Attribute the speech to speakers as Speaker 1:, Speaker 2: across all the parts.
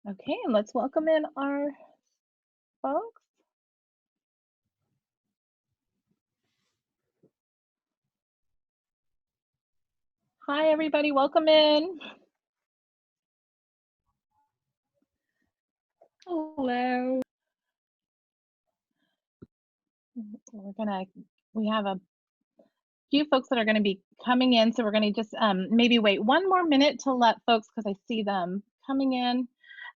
Speaker 1: Okay, and let's welcome in our folks. Hi, everybody, welcome in.
Speaker 2: Hello.
Speaker 1: We're gonna, we have a few folks that are gonna be coming in, so we're gonna just maybe wait one more minute to let folks, because I see them coming in.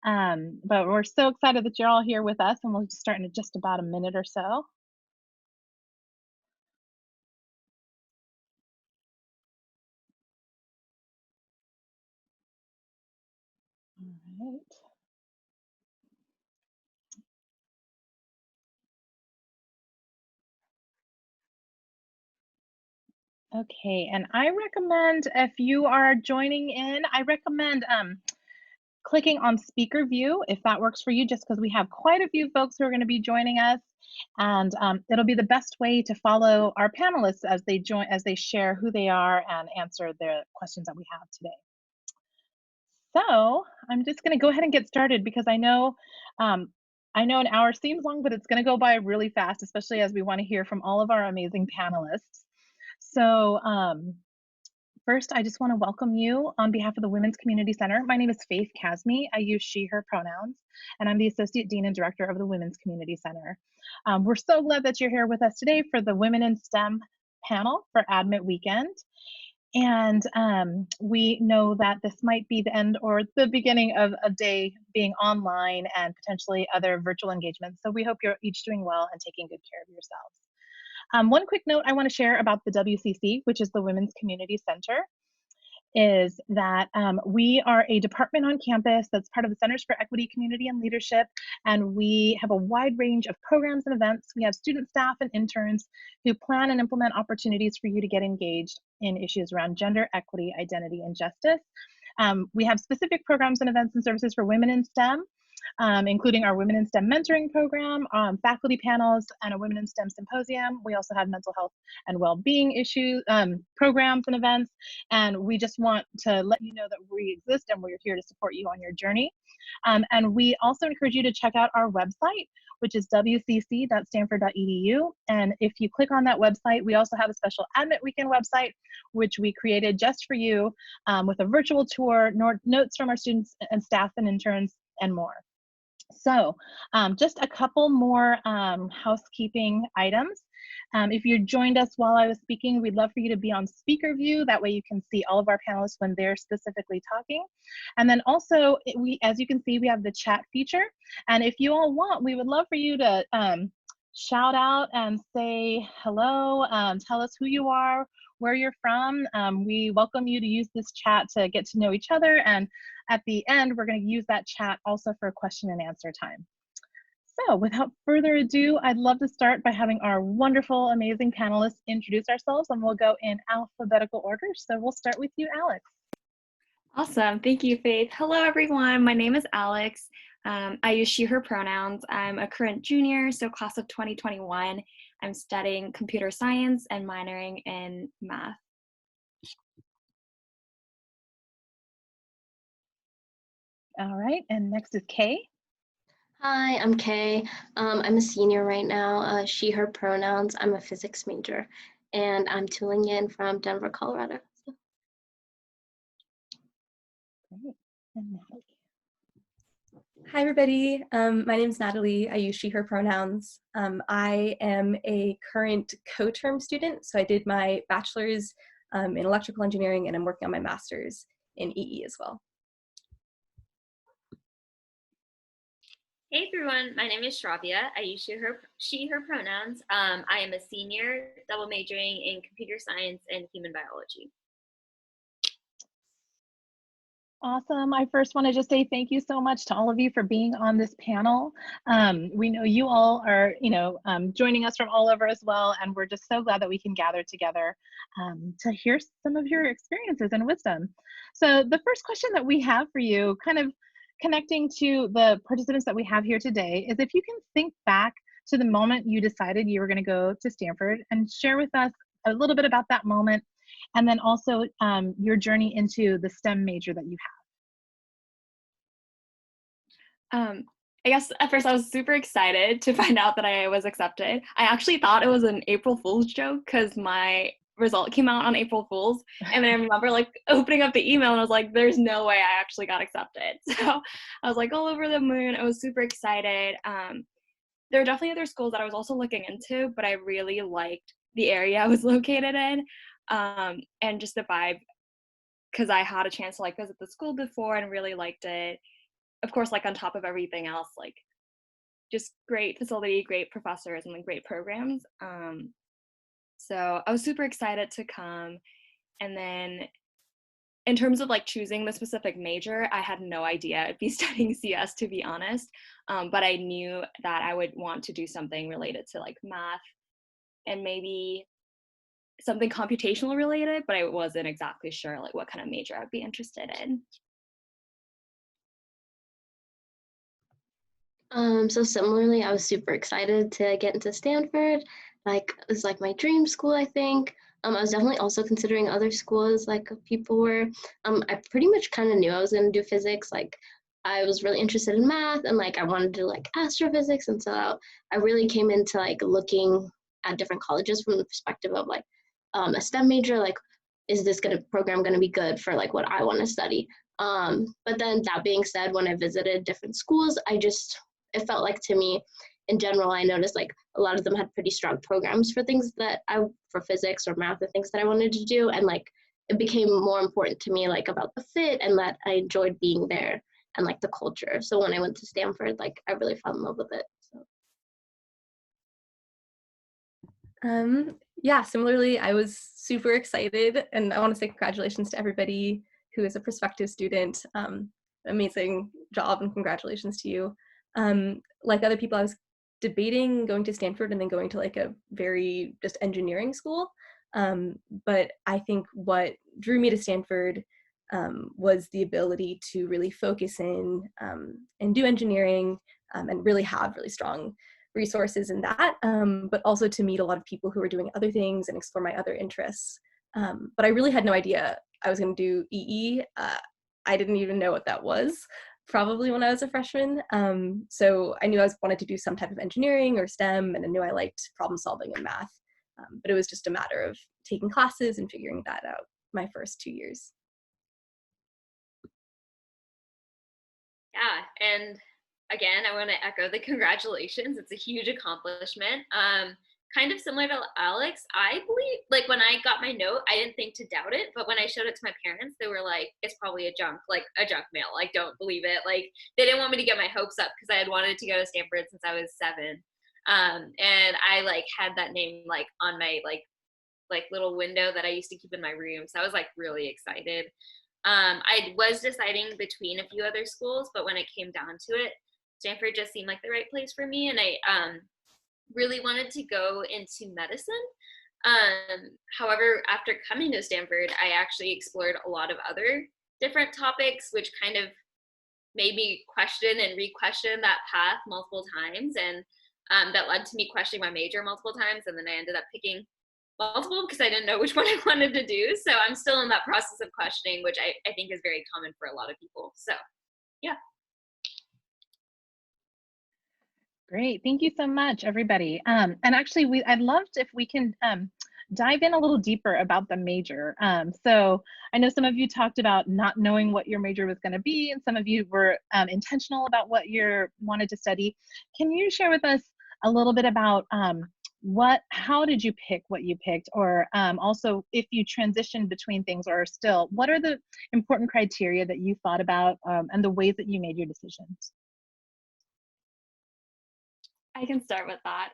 Speaker 1: But we're so excited that you're all here with us, and we'll start in just about a minute or so. All right. Okay, and I recommend if you are joining in, I recommend clicking on speaker view if that works for you, just because we have quite a few folks who are going to be joining us, and it'll be the best way to follow our panelists as they join, as they share who they are and answer the questions that we have today. So I'm just going to go ahead and get started because um, I know an hour seems long, but it's going to go by really fast, especially as we want to hear from all of our amazing panelists. So first, I just want to welcome you on behalf of the Women's Community Center. My name is Faith Casme. I use she, her pronouns, and I'm the Associate Dean and Director of the Women's Community Center. We're so glad that you're here with us today for the Women in STEM panel for Admit Weekend. And we know that this might be the end or the beginning of a day being online and potentially other virtual engagements. So we hope you're each doing well and taking good care of yourselves. One quick note I want to share about the WCC, which is the Women's Community Center, is that we are a department on campus that's part of the Centers for Equity, Community, and Leadership, and we have a wide range of programs and events. We have student staff and interns who plan and implement opportunities for you to get engaged in issues around gender, equity, identity, and justice. We have specific programs and events and services for women in STEM, including our Women in STEM mentoring program, faculty panels, and a Women in STEM symposium. We also have mental health and well-being issues, programs and events. And we just want to let you know that we exist and we're here to support you on your journey. And we also encourage you to check out our website, which is wcc.stanford.edu. And if you click on that website, we also have a special Admit Weekend website, which we created just for you, with a virtual tour, notes from our students and staff and interns, and more. So just a couple more housekeeping items. If you joined us while I was speaking, we'd love for you to be on speaker view. That way you can see all of our panelists when they're specifically talking. And then also, as you can see, we have the chat feature. And if you all want, we would love for you to shout out and say hello, tell us who you are, where you're from. We welcome you to use this chat to get to know each other. And at the end, we're going to use that chat also for question and answer time. So without further ado, I'd love to start by having our wonderful, amazing panelists introduce ourselves, and we'll go in alphabetical order. So we'll start with you, Alex.
Speaker 2: Awesome. Thank you, Faith. Hello, everyone. My name is Alex. I use she, her pronouns. I'm a current junior, so class of 2021. I'm studying computer science and minoring in math.
Speaker 1: All right, and next is Kay.
Speaker 3: Hi, I'm Kay. I'm a senior right now, she, her pronouns. I'm a physics major, and I'm tuning in from Denver, Colorado.
Speaker 1: Great. And Natalie.
Speaker 4: Hi, everybody. My name is Natalie. I use she, her pronouns. I am a current co-term student, so I did my bachelor's in electrical engineering, and I'm working on my master's in EE as well.
Speaker 5: Hey everyone, my name is Shravya. I use she, her pronouns. I am a senior, double majoring in computer science and human biology.
Speaker 1: Awesome. I first want to just say thank you so much to all of you for being on this panel. We know you all are, joining us from all over as well, and we're just so glad that we can gather together to hear some of your experiences and wisdom. So the first question that we have for you, kind of connecting to the participants that we have here today, is if you can think back to the moment you decided you were going to go to Stanford and share with us a little bit about that moment, and then also your journey into the STEM major that you
Speaker 2: Um, I guess at first I was super excited to find out that I was accepted. I actually thought it was an April Fool's joke because my result came out on April Fool's. And then I remember like opening up the email and I was like, there's no way I actually got accepted. So I was like all over the moon. I was super excited. There are definitely other schools that I was also looking into, but I really liked the area I was located in, and just the vibe because I had a chance to like visit the school before and really liked it. Of course, like on top of everything else, like just great facility, great professors, and like great programs. So I was super excited to come. And then in terms of like choosing the specific major, I had no idea I'd be studying CS, to be honest. But I knew that I would want to do something related to like math and maybe something computational related, but I wasn't exactly sure like what kind of major I'd be interested in.
Speaker 3: So similarly, I was super excited to get into Stanford. Like, it was like my dream school, I think. I was definitely also considering other schools, like people were. I pretty much kind of knew I was going to do physics. Like, I was really interested in math, and like I wanted to do like astrophysics, and so I really came into like looking at different colleges from the perspective of like a STEM major. Like, is this program gonna be good for like what I want to study? But then that being said, when I visited different schools, it felt like to me in general, I noticed like a lot of them had pretty strong programs for things for physics or math or things that I wanted to do. And like, it became more important to me like about the fit and that I enjoyed being there and like the culture. So when I went to Stanford, like I really fell in love with it. So.
Speaker 4: Yeah, similarly, I was super excited, and I want to say congratulations to everybody who is a prospective student. Amazing job, and congratulations to you. Like other people, I was debating going to Stanford and then going to like a very just engineering school. But I think what drew me to Stanford was the ability to really focus in and do engineering and really have really strong resources in that, but also to meet a lot of people who were doing other things and explore my other interests. But I really had no idea I was going to do EE. I didn't even know what that was probably when I was a freshman. So I knew I wanted to do some type of engineering or STEM, and I knew I liked problem solving and math. But it was just a matter of taking classes and figuring that out my first 2 years.
Speaker 5: Yeah, and again, I want to echo the congratulations. It's a huge accomplishment. Kind of similar to Alex, I believe, like when I got my note, I didn't think to doubt it, but when I showed it to my parents, they were like, it's probably a junk mail. Like, don't believe it. Like, they didn't want me to get my hopes up because I had wanted to go to Stanford since I was 7. And I like had that name like on my like little window that I used to keep in my room. So I was like really excited. I was deciding between a few other schools, but when it came down to it, Stanford just seemed like the right place for me. And I really wanted to go into medicine. However, after coming to Stanford, I actually explored a lot of other different topics, which kind of made me question and re-question that path multiple times. And that led to me questioning my major multiple times. And then I ended up picking multiple because I didn't know which one I wanted to do. So I'm still in that process of questioning, which I think is very common for a lot of people. So yeah.
Speaker 1: Great. Thank you so much, everybody. And actually, I'd love if we can dive in a little deeper about the major. So I know some of you talked about not knowing what your major was going to be, and some of you were intentional about what you wanted to study. Can you share with us a little bit about how did you pick what you picked, or also if you transitioned between things, or still, what are the important criteria that you thought about and the ways that you made your decisions?
Speaker 2: I can start with that.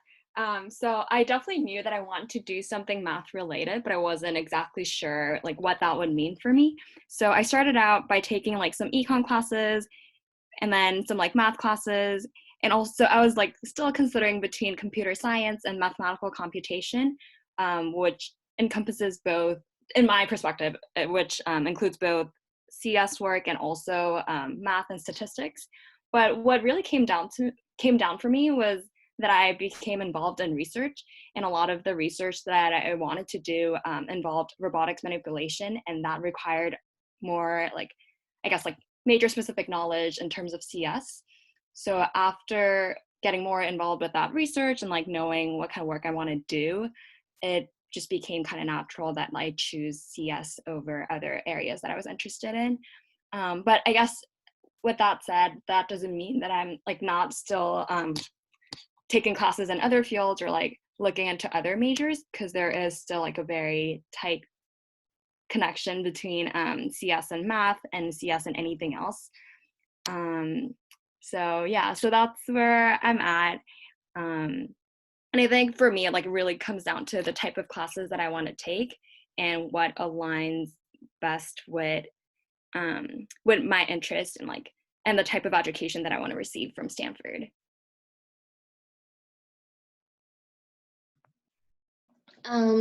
Speaker 2: So I definitely knew that I wanted to do something math related, but I wasn't exactly sure like what that would mean for me. So I started out by taking like some econ classes and then some like math classes. And also I was like still considering between computer science and mathematical computation, which encompasses both, in my perspective, which includes both CS work and also math and statistics. But what really came down for me was that I became involved in research, and a lot of the research that I wanted to do involved robotics manipulation, and that required more like, I guess, like major specific knowledge in terms of CS. So after getting more involved with that research and like knowing what kind of work I want to do, it just became kind of natural that I choose CS over other areas that I was interested in. But I guess with that said, that doesn't mean that I'm like not still taking classes in other fields or like looking into other majors, because there is still like a very tight connection between CS and math and CS and anything else. So yeah, so that's where I'm at. And I think for me, it like really comes down to the type of classes that I want to take and what aligns best with my interest and the type of education that I want to receive from Stanford.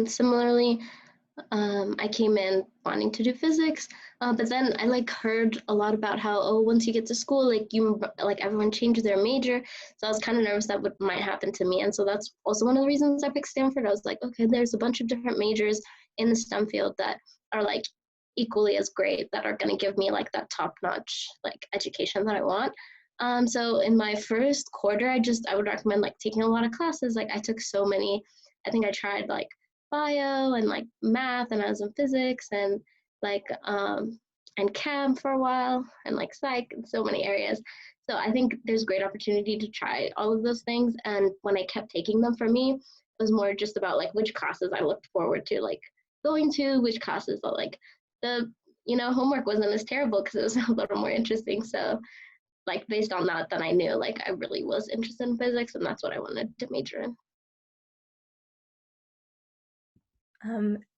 Speaker 3: Similarly, I came in wanting to do physics, but then I like heard a lot about how, oh, once you get to school, like everyone changes their major. So I was kind of nervous that what might happen to me. And so that's also one of the reasons I picked Stanford. I was like, okay, there's a bunch of different majors in the STEM field that are like equally as great, that are going to give me like that top-notch like education that I want. So in my first quarter, I would recommend like taking a lot of classes. Like I took so many. I think I tried like bio and like math, and I was in physics and like and chem for a while, and like psych, and so many areas. So I think there's great opportunity to try all of those things. And when I kept taking them, for me, it was more just about like which classes I looked forward to like going to, which classes like the homework wasn't as terrible because it was a little more interesting. So like based on that, then I knew like I really was interested in physics, and that's what I wanted to major in.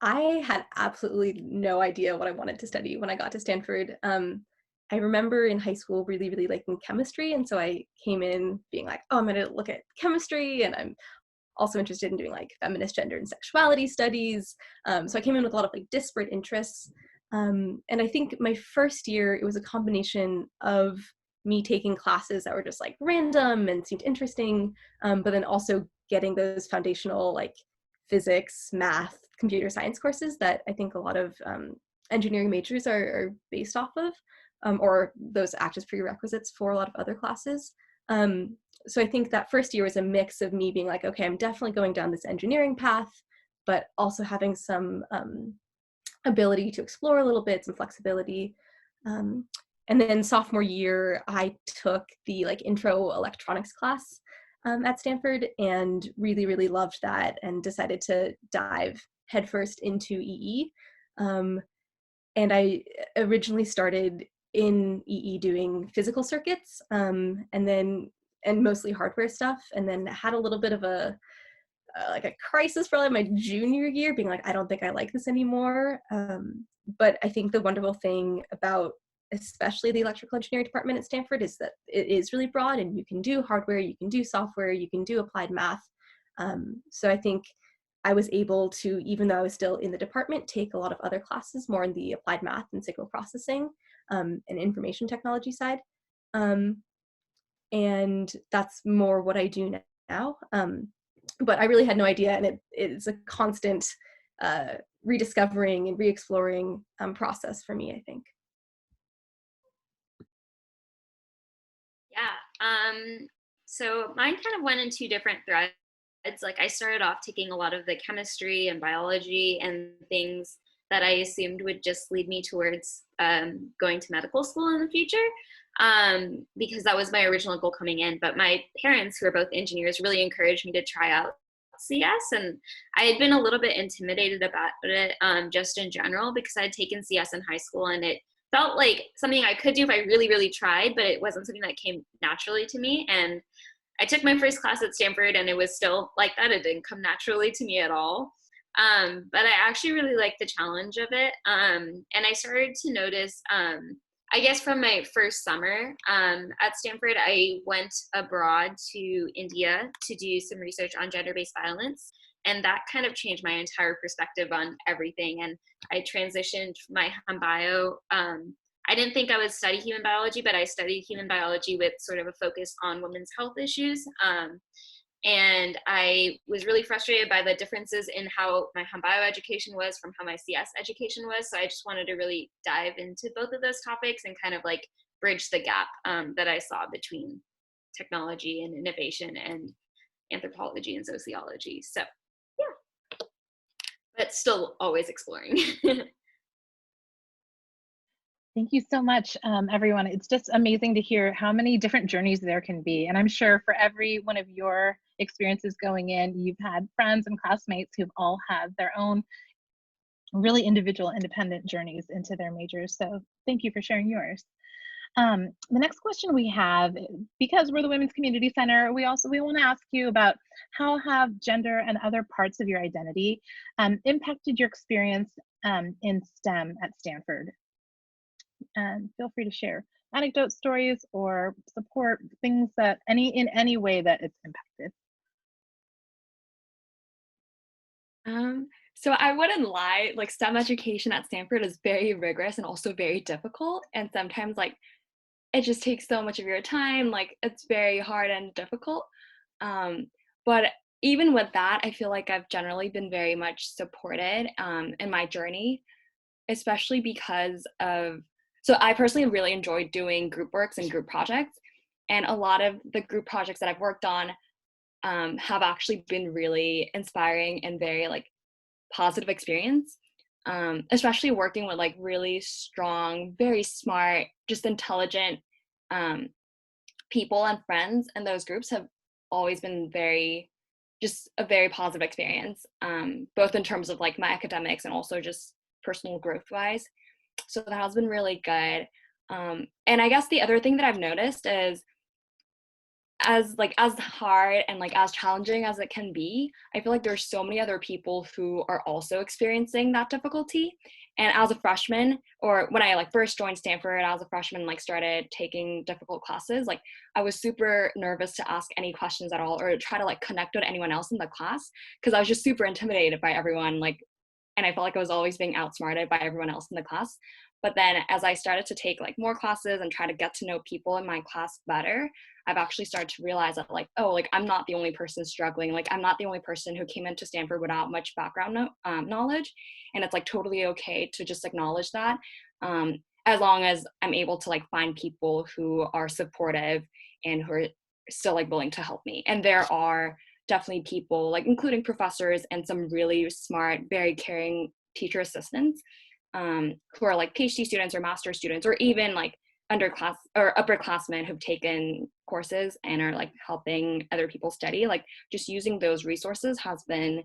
Speaker 4: I had absolutely no idea what I wanted to study when I got to Stanford. I remember in high school really, really liking chemistry, and so I came in being like, oh, I'm going to look at chemistry, and I'm also interested in doing like feminist gender and sexuality studies. So I came in with a lot of like disparate interests. And I think my first year, it was a combination of me taking classes that were just like random and seemed interesting, but then also getting those foundational like physics, math, computer science courses that I think a lot of engineering majors are based off of, or those act as prerequisites for a lot of other classes. So I think that first year was a mix of me being like, okay, I'm definitely going down this engineering path, but also having some ability to explore a little bit, some flexibility. And then sophomore year, I took the like intro electronics class at Stanford and really, really loved that and decided to dive headfirst into EE. And I originally started in EE doing physical circuits and mostly hardware stuff, and then had a little bit of a crisis probably my junior year, being like, I don't think I like this anymore. But I think the wonderful thing about especially the electrical engineering department at Stanford is that it is really broad, and you can do hardware, you can do software, you can do applied math. So I think I was able to, even though I was still in the department, take a lot of other classes more in the applied math and signal processing and information technology side. And that's more what I do now. But I really had no idea, and it's a constant rediscovering and re-exploring process for me, I think.
Speaker 5: Yeah. So mine kind of went in two different threads. Like I started off taking a lot of the chemistry and biology and things that I assumed would just lead me towards going to medical school in the future, because that was my original goal coming in. But my parents, who are both engineers, really encouraged me to try out CS, and I had been a little bit intimidated about it just in general, because I had taken CS in high school and it felt like something I could do if I really, really tried, but it wasn't something that came naturally to me. And I took my first class at Stanford and it was still like that. It didn't come naturally to me at all. But I actually really liked the challenge of it. And I started to notice, I guess from my first summer at Stanford, I went abroad to India to do some research on gender-based violence. And that kind of changed my entire perspective on everything. And I transitioned my hum bio. I didn't think I would study human biology, but I studied human biology with sort of a focus on women's health issues. And I was really frustrated by the differences in how my hum bio education was from how my CS education was. So I just wanted to really dive into both of those topics and kind of like bridge the gap that I saw between technology and innovation and anthropology and sociology. So yeah, but still always exploring.
Speaker 1: Thank you so much, everyone. It's just amazing to hear how many different journeys there can be. And I'm sure for every one of your experiences going in, you've had friends and classmates who've all had their own really individual, independent journeys into their majors. So thank you for sharing yours. The next question we have, because we're the Women's Community Center, we want to ask you about how have gender and other parts of your identity impacted your experience in STEM at Stanford? And feel free to share anecdote stories or support things that in any way that it's impacted.
Speaker 2: So I wouldn't lie, like STEM education at Stanford is very rigorous and also very difficult. And sometimes like it just takes so much of your time, like it's very hard and difficult. But even with that, I feel like I've generally been very much supported in my journey, especially because of, so I personally really enjoyed doing group works and group projects. And a lot of the group projects that I've worked on have actually been really inspiring and very like positive experience, especially working with like really strong, very smart, just intelligent people and friends. And those groups have always been just a very positive experience, both in terms of like my academics and also just personal growth wise. So that has been really good. And I guess the other thing that I've noticed is as hard and like as challenging as it can be, I feel like there's so many other people who are also experiencing that difficulty. And as a freshman, or when I like first joined Stanford as a freshman, like started taking difficult classes, like I was super nervous to ask any questions at all or try to like connect with anyone else in the class because I was just super intimidated by everyone, like, and I felt like I was always being outsmarted by everyone else in the class. But then as I started to take like more classes and try to get to know people in my class better, I've actually started to realize that like, oh, like I'm not the only person struggling. Like I'm not the only person who came into Stanford without much background knowledge. And it's like totally okay to just acknowledge that, as long as I'm able to like find people who are supportive and who are still like willing to help me. And there are definitely people, like including professors and some really smart, very caring teacher assistants, who are like PhD students or master students, or even like underclass or upperclassmen who've taken courses and are like helping other people study. Like just using those resources has been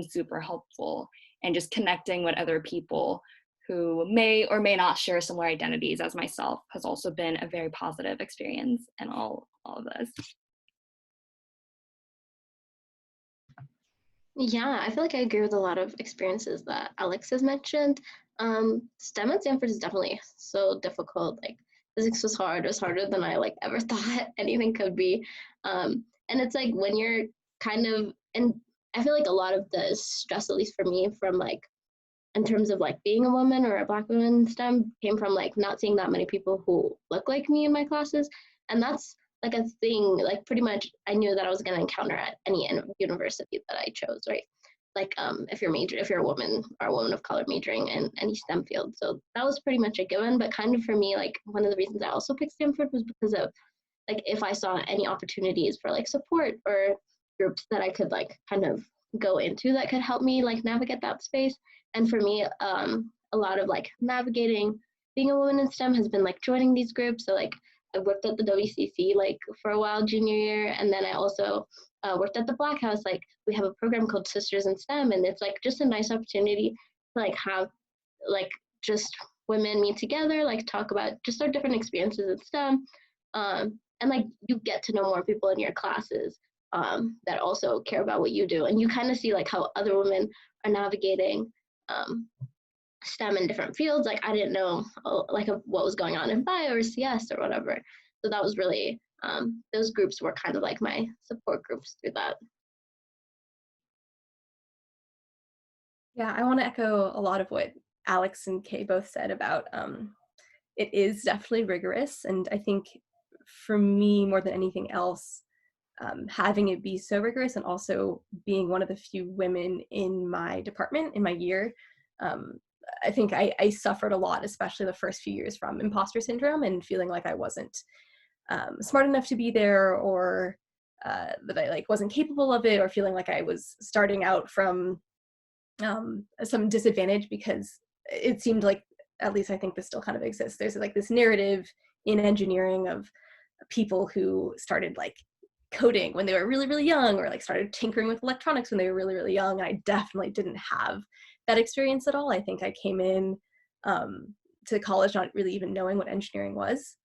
Speaker 2: super helpful, and just connecting with other people who may or may not share similar identities as myself has also been a very positive experience in all of this.
Speaker 3: Yeah, I feel like I agree with a lot of experiences that Alex has mentioned. STEM at Stanford is definitely so difficult. Like physics was hard. It was harder than I like ever thought anything could be. And it's like when you're kind of, and I feel like a lot of the stress, at least for me, from like in terms of like being a woman or a Black woman in STEM, came from like not seeing that many people who look like me in my classes. And that's like a thing, like pretty much I knew that I was going to encounter at any university that I chose, right? Like if you're a woman or a woman of color majoring in any STEM field. So that was pretty much a given. But kind of for me, like one of the reasons I also picked Stanford was because of like if I saw any opportunities for like support or groups that I could like kind of go into that could help me like navigate that space. And for me, a lot of like navigating being a woman in STEM has been like joining these groups. So like I worked at the WCC like for a while junior year, and then I also worked at the Black House. Like we have a program called Sisters in STEM, and it's like just a nice opportunity to like have like just women meet together, like talk about just our different experiences in STEM, and like you get to know more people in your classes that also care about what you do, and you kind of see like how other women are navigating STEM in different fields. Like I didn't know like what was going on in bio or CS or whatever. So that was really, those groups were kind of like my support groups through that.
Speaker 4: Yeah, I want to echo a lot of what Alex and Kay both said about it is definitely rigorous. And I think for me, more than anything else, having it be so rigorous and also being one of the few women in my department, in my year, I think I suffered a lot, especially the first few years, from imposter syndrome and feeling like I wasn't smart enough to be there, or that I like wasn't capable of it, or feeling like I was starting out from some disadvantage, because it seemed like, at least I think this still kind of exists, there's like this narrative in engineering of people who started like coding when they were really, really young, or like started tinkering with electronics when they were really, really young. And I definitely didn't have that experience at all. I think I came in to college not really even knowing what engineering was.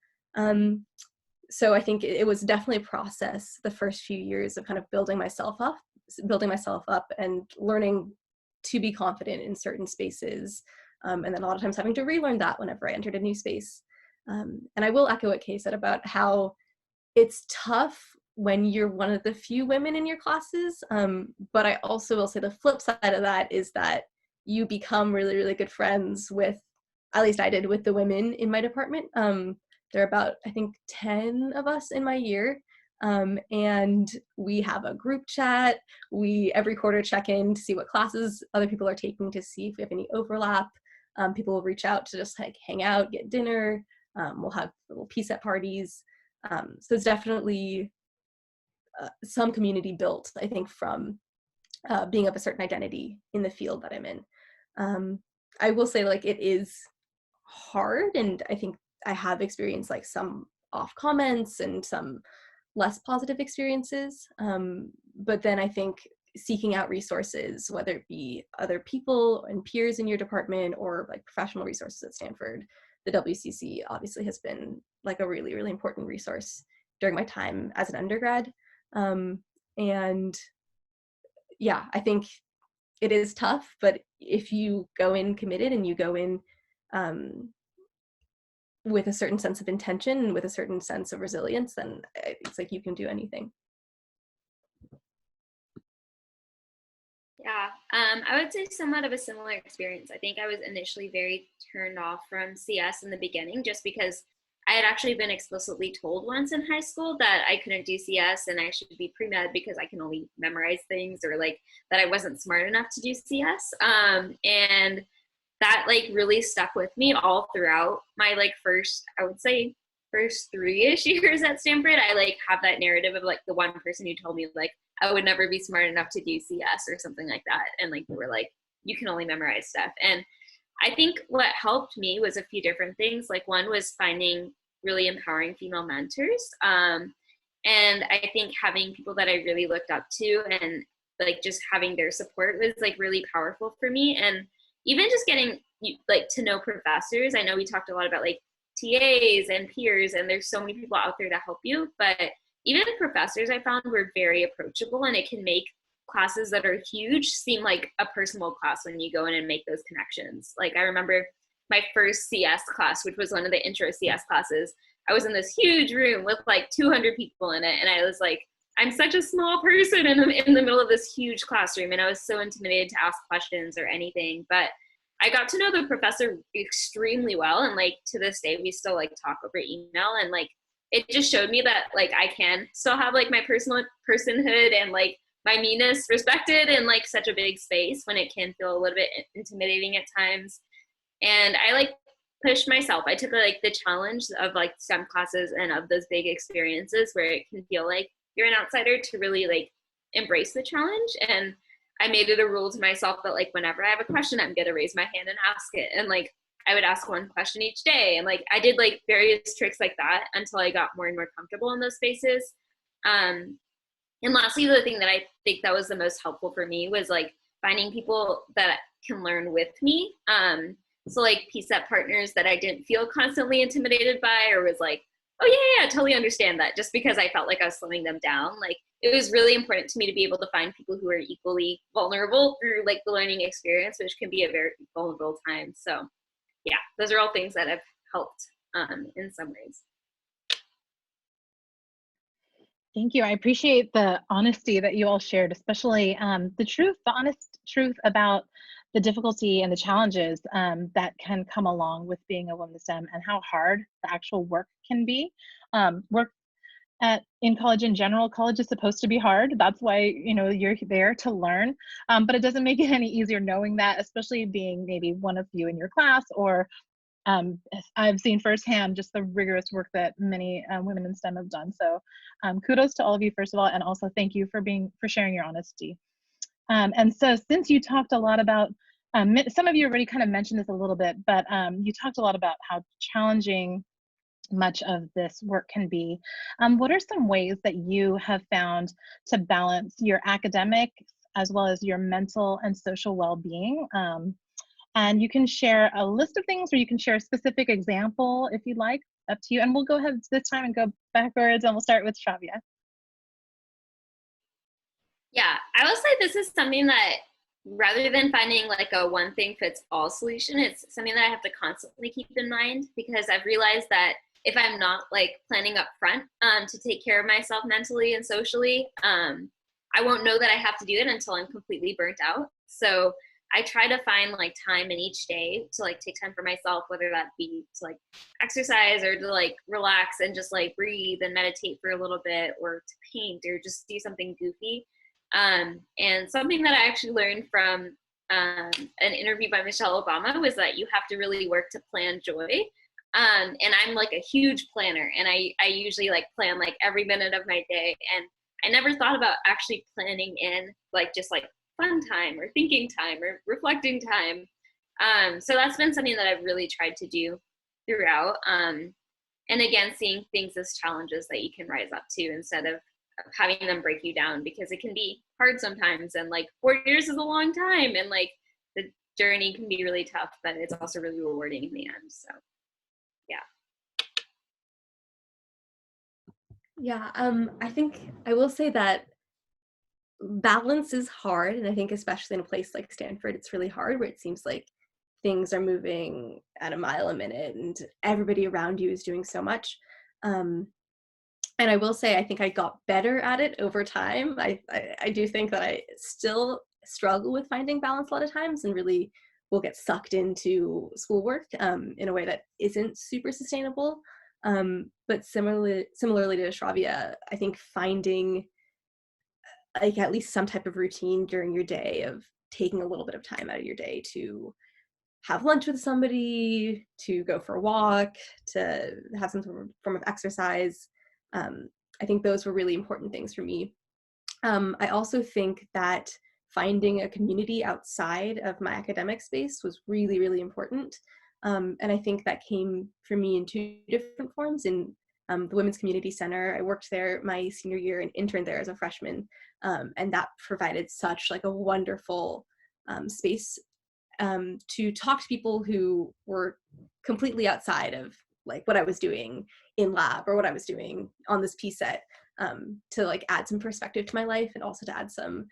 Speaker 4: So I think it was definitely a process the first few years of kind of building myself up and learning to be confident in certain spaces. And then a lot of times having to relearn that whenever I entered a new space. And I will echo what Kay said about how it's tough when you're one of the few women in your classes. But I also will say the flip side of that is that you become really, really good friends with, at least I did, with the women in my department. There are about, I think, 10 of us in my year. And we have a group chat. We every quarter check in to see what classes other people are taking, to see if we have any overlap. People will reach out to just like hang out, get dinner. We'll have little PSET parties. So it's definitely some community built, I think, from being of a certain identity in the field that I'm in. I will say, like, it is hard, and I think I have experienced like some off comments and some less positive experiences. But then I think seeking out resources, whether it be other people and peers in your department or like professional resources at Stanford, the WCC obviously has been like a really, really important resource during my time as an undergrad. And yeah, I think it is tough, but if you go in committed and you go in with a certain sense of intention and with a certain sense of resilience, then it's like you can do anything.
Speaker 5: Yeah, I would say somewhat of a similar experience. I think I was initially very turned off from CS in the beginning, just because I had actually been explicitly told once in high school that I couldn't do CS and I should be pre-med because I can only memorize things, or like that I wasn't smart enough to do CS. And that like really stuck with me all throughout my like I would say first 3-ish years at Stanford. I like have that narrative of like the one person who told me like I would never be smart enough to do CS or something like that. And like, they were like, you can only memorize stuff. And I think what helped me was a few different things. Like, one was finding really empowering female mentors. And I think having people that I really looked up to and like just having their support was like really powerful for me. And even just getting like to know professors. I know we talked a lot about like TAs and peers, and there's so many people out there to help you, but even professors I found were very approachable, and it can make classes that are huge seem like a personal class when you go in and make those connections. Like, I remember my first CS class, which was one of the intro CS classes. I was in this huge room with like 200 people in it, and I was like, I'm such a small person in the middle of this huge classroom, and I was so intimidated to ask questions or anything. But I got to know the professor extremely well, and like to this day we still like talk over email, and like it just showed me that like I can still have like my personal personhood and like my meanness respected in like such a big space when it can feel a little bit intimidating at times. And I like pushed myself. I took like the challenge of like STEM classes and of those big experiences where it can feel like you're an outsider, to really like embrace the challenge. And I made it a rule to myself that like whenever I have a question, I'm gonna raise my hand and ask it. And like I would ask one question each day. And like I did like various tricks like that until I got more and more comfortable in those spaces. And lastly, the thing that I think that was the most helpful for me was like finding people that can learn with me. So like PSET partners that I didn't feel constantly intimidated by, or was like, oh yeah, totally understand that, just because I felt like I was slowing them down. Like, it was really important to me to be able to find people who are equally vulnerable through like the learning experience, which can be a very vulnerable time. So yeah, those are all things that have helped in some ways.
Speaker 1: Thank you. I appreciate the honesty that you all shared, especially the honest truth about the difficulty and the challenges that can come along with being a woman in STEM, and how hard the actual work can be. Work in college in general, college is supposed to be hard. That's why, you know, you're there to learn, but it doesn't make it any easier knowing that, especially being maybe one of you in your class, or I've seen firsthand just the rigorous work that many women in STEM have done. So kudos to all of you, first of all, and also thank you for sharing your honesty. And so since you talked a lot about, some of you already kind of mentioned this a little bit, but you talked a lot about how challenging much of this work can be. What are some ways that you have found to balance your academic as well as your mental and social well-being? And you can share a list of things, or you can share a specific example if you'd like, up to you. And we'll go ahead this time and go backwards, and we'll start with Shravya.
Speaker 5: Yeah, I will say this is something that rather than finding like a one thing fits all solution, it's something that I have to constantly keep in mind, because I've realized that if I'm not like planning up front to take care of myself mentally and socially, I won't know that I have to do it until I'm completely burnt out. So I try to find like time in each day to like take time for myself, whether that be to like exercise or to like relax and just like breathe and meditate for a little bit, or to paint or just do something goofy. And something that I actually learned from an interview by Michelle Obama was that you have to really work to plan joy. And I'm like a huge planner, and I usually like plan like every minute of my day. And I never thought about actually planning in like just like fun time or thinking time or reflecting time. So that's been something that I've really tried to do throughout. And again, seeing things as challenges that you can rise up to instead of having them break you down, because it can be hard sometimes. And like 4 years is a long time, and like the journey can be really tough, but it's also really rewarding in the end. So yeah.
Speaker 4: Yeah, I think I will say that balance is hard, and I think especially in a place like Stanford, it's really hard, where it seems like things are moving at a mile a minute and everybody around you is doing so much. And I will say, I think I got better at it over time. I do think that I still struggle with finding balance a lot of times, and really will get sucked into schoolwork in a way that isn't super sustainable. But similarly to Shravya, I think finding like at least some type of routine during your day of taking a little bit of time out of your day to have lunch with somebody, to go for a walk, to have some form of exercise. I think those were really important things for me. I also think that finding a community outside of my academic space was really, really important. And I think that came for me in two different forms. In the Women's Community Center, I worked there my senior year and interned there as a freshman. And that provided such like a wonderful space to talk to people who were completely outside of like what I was doing in lab or what I was doing on this P set, to like add some perspective to my life, and also to add some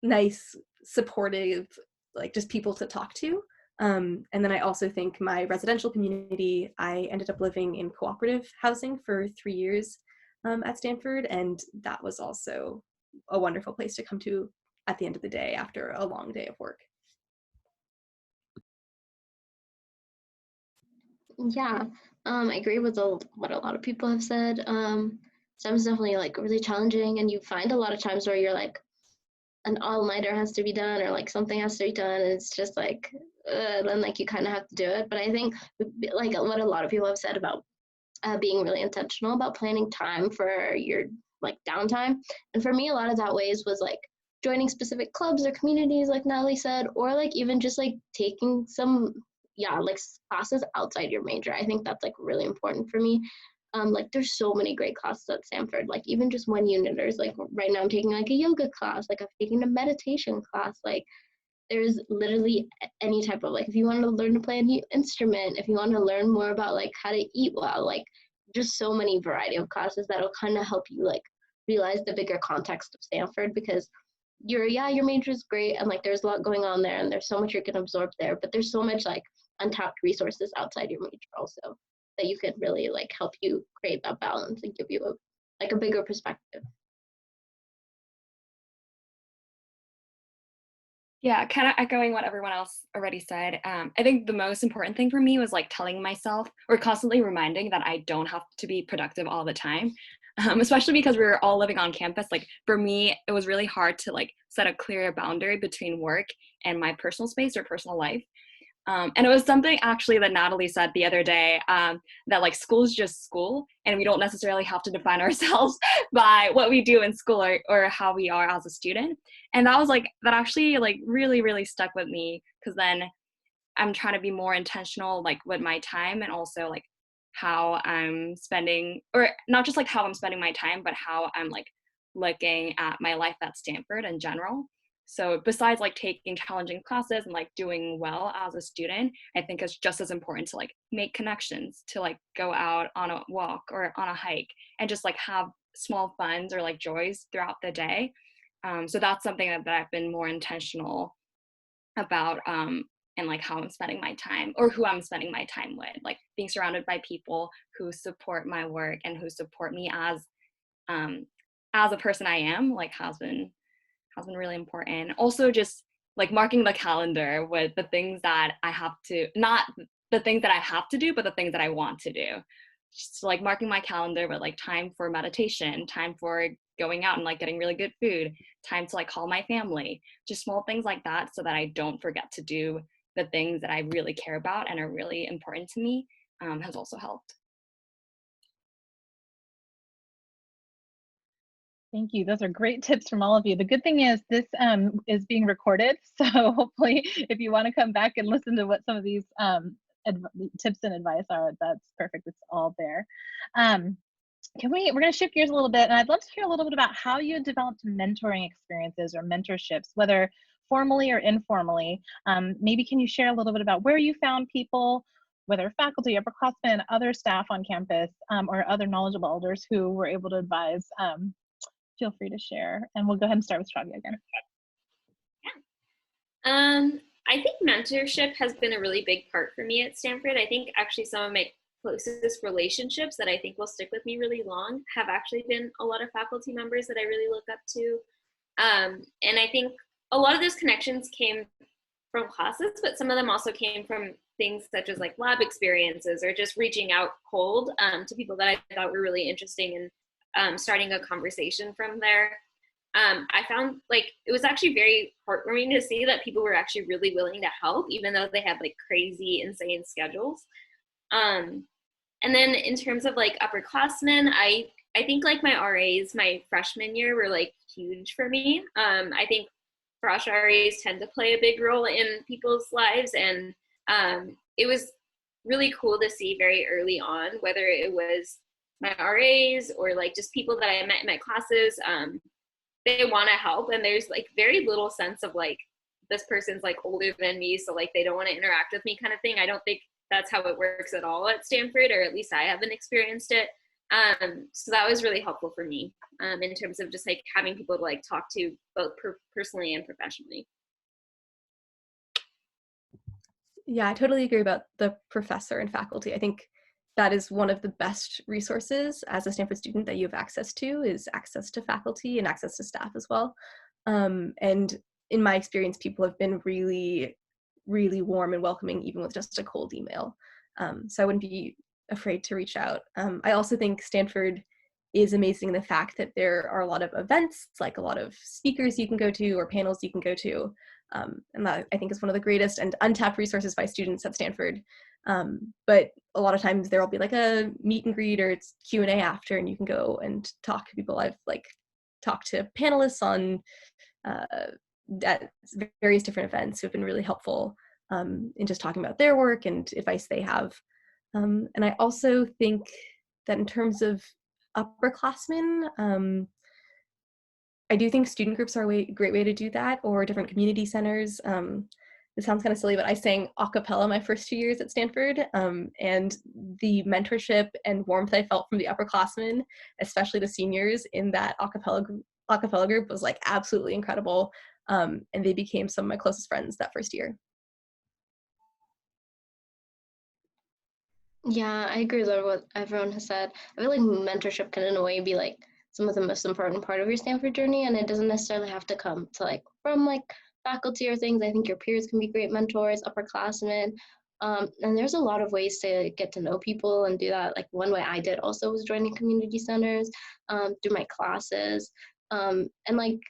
Speaker 4: nice, supportive, like just people to talk to. And then I also think my residential community, I ended up living in cooperative housing for 3 years at Stanford, and that was also a wonderful place to come to at the end of the day after a long day of work.
Speaker 3: Yeah, I agree with what a lot of people have said. STEM is definitely like really challenging, and you find a lot of times where you're like, an all-nighter has to be done, or like something has to be done, and it's just like, then like you kind of have to do it. But I think like what a lot of people have said about being really intentional about planning time for your like downtime, and for me, a lot of that ways was like joining specific clubs or communities, like Natalie said, or like even just like taking some like classes outside your major. I think that's like really important for me. Like there's so many great classes at Stanford, like even just 1 uniters. Like right now I'm taking like a yoga class, like I'm taking a meditation class. Like there's literally any type of, like if you want to learn to play a new instrument, if you want to learn more about like how to eat well, like just so many variety of classes that'll kind of help you like realize the bigger context of Stanford, because your major is great, and like there's a lot going on there, and there's so much you can absorb there, but there's so much like untapped resources outside your major also that you could really like help you create that balance and give you a bigger perspective.
Speaker 2: Yeah, kind of echoing what everyone else already said. I think the most important thing for me was like telling myself, or constantly reminding, that I don't have to be productive all the time. Especially because we were all living on campus. Like for me, it was really hard to like set a clear boundary between work and my personal space or personal life. And it was something actually that Natalie said the other day, that like school is just school, and we don't necessarily have to define ourselves by what we do in school, or how we are as a student. And that was like, that actually like really, really stuck with me, because then I'm trying to be more intentional like with my time, and also like how I'm spending, or not just like how I'm spending my time, but how I'm like looking at my life at Stanford in general. So besides like taking challenging classes and like doing well as a student, I think it's just as important to like make connections, to like go out on a walk or on a hike, and just like have small funs or like joys throughout the day. So that's something that I've been more intentional about, and like how I'm spending my time, or who I'm spending my time with, like being surrounded by people who support my work and who support me um, as a person I am, like has been really important. Also, just like marking the calendar with the things that I have to, not the things that I have to do, but the things that I want to do. Just like marking my calendar with like time for meditation, time for going out and like getting really good food, time to like call my family, just small things like that, so that I don't forget to do the things that I really care about and are really important to me, has also helped.
Speaker 1: Thank you. Those are great tips from all of you. The good thing is this is being recorded, so hopefully if you want to come back and listen to what some of these tips and advice are, that's perfect. It's all there. We're going to shift gears a little bit, and I'd love to hear a little bit about how you developed mentoring experiences or mentorships, whether formally or informally. Maybe can you share a little bit about where you found people, whether faculty, upperclassmen, other staff on campus, or other knowledgeable elders who were able to advise. Feel free to share, and we'll go ahead and start with Shravya again.
Speaker 5: Yeah. I think mentorship has been a really big part for me at Stanford. I think actually some of my closest relationships that I think will stick with me really long have actually been a lot of faculty members that I really look up to. And I think a lot of those connections came from classes, but some of them also came from things such as like lab experiences, or just reaching out cold to people that I thought were really interesting, and starting a conversation from there. I found like it was actually very heartwarming to see that people were actually really willing to help, even though they had like crazy, insane schedules. And then in terms of like upperclassmen, I think like my RAs my freshman year were like huge for me. I think fresh RAs tend to play a big role in people's lives, and it was really cool to see very early on, whether it was my RAs or like just people that I met in my classes, they want to help, and there's like very little sense of like this person's like older than me, so like they don't want to interact with me kind of thing. I don't think that's how it works at all at Stanford, or at least I haven't experienced it. So that was really helpful for me in terms of just like having people to like talk to, both personally and professionally.
Speaker 4: Yeah, I totally agree about the professor and faculty. I think that is one of the best resources as a Stanford student that you have access to, is access to faculty and access to staff as well. And in my experience, people have been really, really warm and welcoming, even with just a cold email. So I wouldn't be afraid to reach out. I also think Stanford is amazing in the fact that there are a lot of events, like a lot of speakers you can go to or panels you can go to. And that I think is one of the greatest and untapped resources by students at Stanford. But a lot of times there will be like a meet and greet, or it's Q&A after, and you can go and talk to people. I've like talked to panelists on at various different events who have been really helpful in just talking about their work and advice they have. And I also think that in terms of upperclassmen, I do think student groups are a great way to do that, or different community centers. It sounds kind of silly, but I sang a cappella my first 2 years at Stanford, and the mentorship and warmth I felt from the upperclassmen, especially the seniors in that a cappella group, was like absolutely incredible. And they became some of my closest friends that first year.
Speaker 3: Yeah, I agree with what everyone has said. I feel like mentorship can in a way be like some of the most important part of your Stanford journey, and it doesn't necessarily have to come to like from like faculty or things. I think your peers can be great mentors, upperclassmen. And there's a lot of ways to get to know people and do that. Like one way I did also was joining community centers through my classes, and like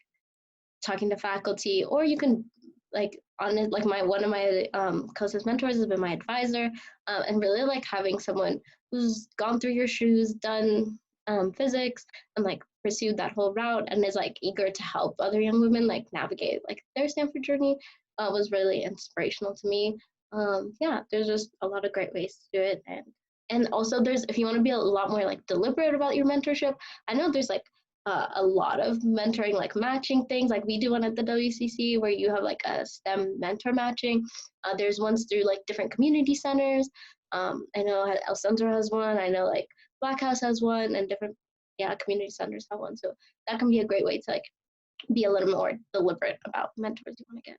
Speaker 3: talking to faculty, or you can like on it, like one of my closest mentors has been my advisor, and really like having someone who's gone through your shoes, done physics, and like pursued that whole route, and is like eager to help other young women like navigate like their Stanford journey, was really inspirational to me. Yeah, there's just a lot of great ways to do it, and also there's, if you want to be a lot more like deliberate about your mentorship, I know there's like a lot of mentoring, like matching things. Like we do one at the WCC where you have like a STEM mentor matching. There's ones through like different community centers. I know El Centro has one. I know like Black House has one, and different community centers have one. So that can be a great way to like be a little more deliberate about mentors you want to get.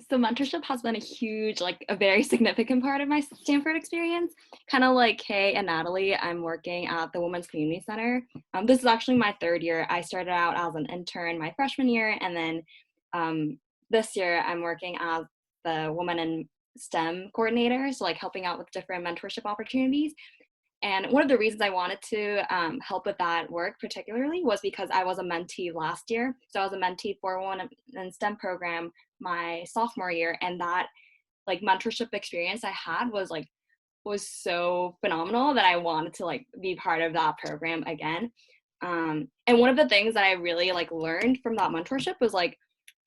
Speaker 2: So mentorship has been a huge, like a very significant part of my Stanford experience. Kind of like Kay and Natalie, I'm working at the Women's Community Center. This is actually my third year. I started out as an intern my freshman year, and then this year I'm working as the Women in STEM coordinator, so like helping out with different mentorship opportunities. And one of the reasons I wanted to help with that work particularly was because I was a mentee last year. So I was a mentee for Women in STEM program my sophomore year, and that like mentorship experience I had was so phenomenal that I wanted to like be part of that program again. And one of the things that I really like learned from that mentorship was like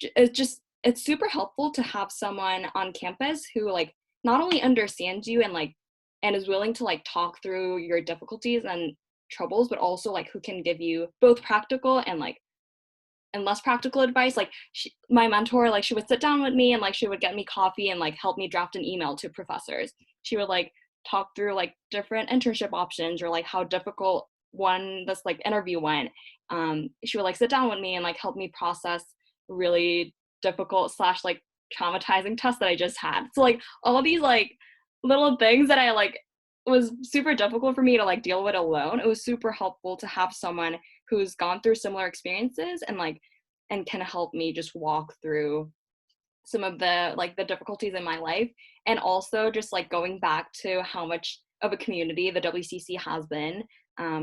Speaker 2: it's super helpful to have someone on campus who like not only understands you and is willing to like talk through your difficulties and troubles, but also like who can give you both practical and less practical advice. Like my mentor, like she would sit down with me and like she would get me coffee and like help me draft an email to professors. She would like talk through like different internship options or like how difficult this like interview went. She would like sit down with me and like help me process really difficult / like traumatizing tests that I just had. So like all these like little things that I like was super difficult for me to like deal with alone. It was super helpful to have someone who's gone through similar experiences and can help me just walk through some of the like the difficulties in my life. And also just like going back to how much of a community the WCC has been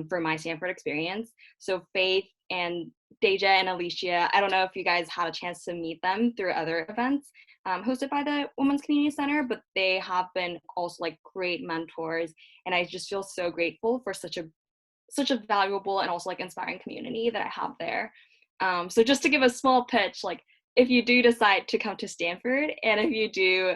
Speaker 2: for my Stanford experience. So Faith and Deja and Alicia, I don't know if you guys had a chance to meet them through other events hosted by the Women's Community Center, but they have been also like great mentors. And I just feel so grateful for such a valuable and also like inspiring community that I have there. So just to give a small pitch, like if you do decide to come to Stanford and if you do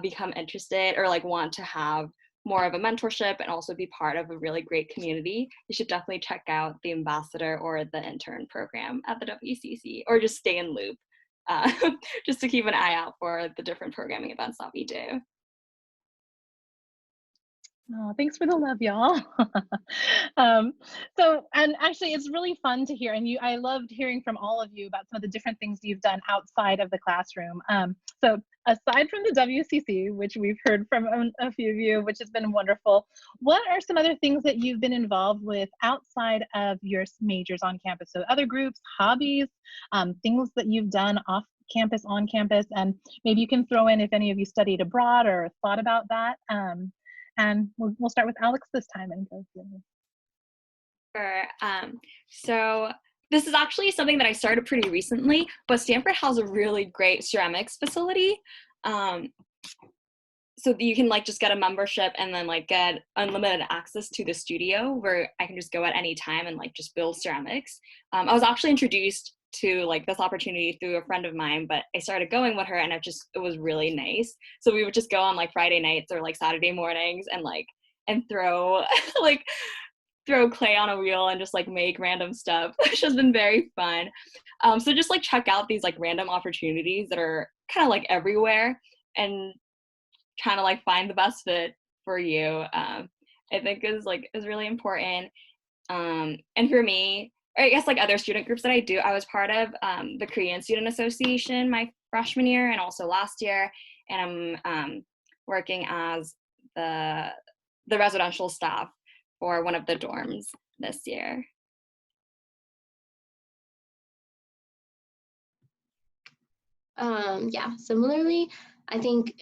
Speaker 2: become interested or like want to have more of a mentorship and also be part of a really great community, you should definitely check out the ambassador or the intern program at the WCC, or just stay in loop just to keep an eye out for the different programming events that we do.
Speaker 1: Oh, thanks for the love, y'all. And actually, it's really fun to hear, and I loved hearing from all of you about some of the different things you've done outside of the classroom. So aside from the WCC, which we've heard from a few of you, which has been wonderful, what are some other things that you've been involved with outside of your majors on campus? So other groups, hobbies, things that you've done off campus, on campus, and maybe you can throw in if any of you studied abroad or thought about that. And we'll start with Alex this time and go through.
Speaker 2: Sure. So this is actually something that I started pretty recently, but Stanford has a really great ceramics facility. So you can like just get a membership and then like get unlimited access to the studio where I can just go at any time and like just build ceramics. I was actually introduced to like this opportunity through a friend of mine, but I started going with her and it was really nice. So we would just go on like Friday nights or like Saturday mornings and throw throw clay on a wheel and just like make random stuff, which has been very fun. So just like check out these like random opportunities that are kind of like everywhere and trying to like find the best fit for you. I think is really important. And for me, or I guess like other student groups that I do, I was part of the Korean Student Association my freshman year and also last year, and I'm working as the residential staff for one of the dorms this year.
Speaker 3: Yeah, similarly, I think